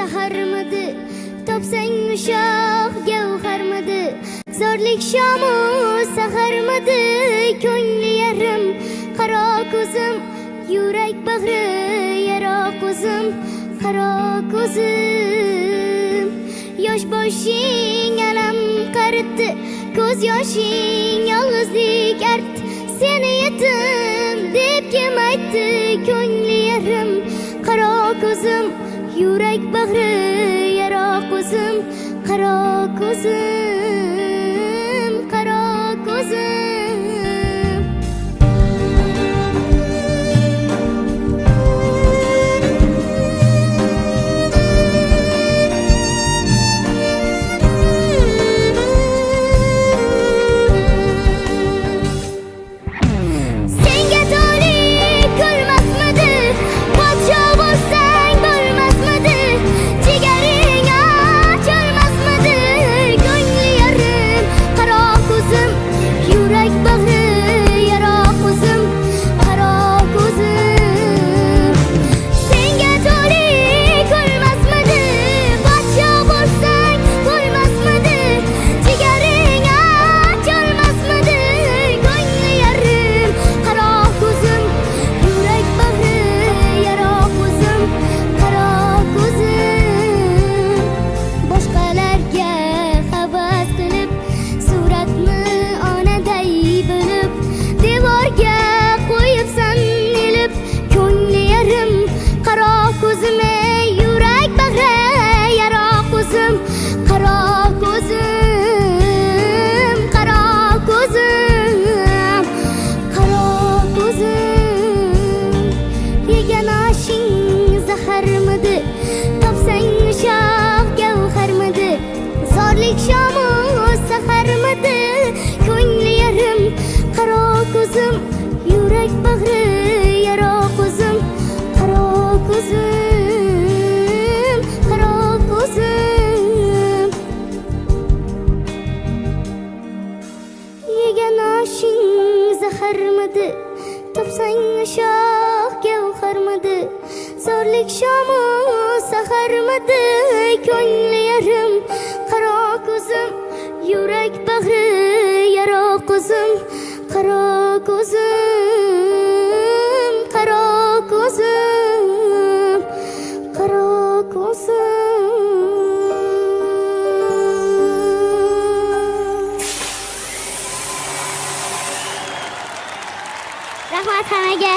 saharmidi, topsang ushoq gavharmidi, zorlik shomu saharmidi, ko'ngli yarim qaro ko'zim, yurak bag'ri yaro ko'zim, qaro ko'zim. Yosh boshing alam qaritdi, ko'z yoshing yolg'izlik artdi, seni yetim deb kim aytdi, ko'ngli yarim qaro ko'zim, yurak bag'ri yaro ko'zim, qaro ko'zim, qaro ko'zim. Topsang ushoq gavharmidi, zorlik shomu saharmidi, ko'ngli yarim qaro ko'zim, yurak bag'ri yaro ko'zim, qaro ko'zim, qaro ko'zim. Yegan oshing zaharmidi, topsang ushoq gavharmidi, zorlik shomu saharmidi, ko'ngli yarim qaro ko'zim, yurak bag'ri yaro ko'zim, qaro ko'zim, qaro ko'zim, qaro ko'zim. Rahmat hammaga.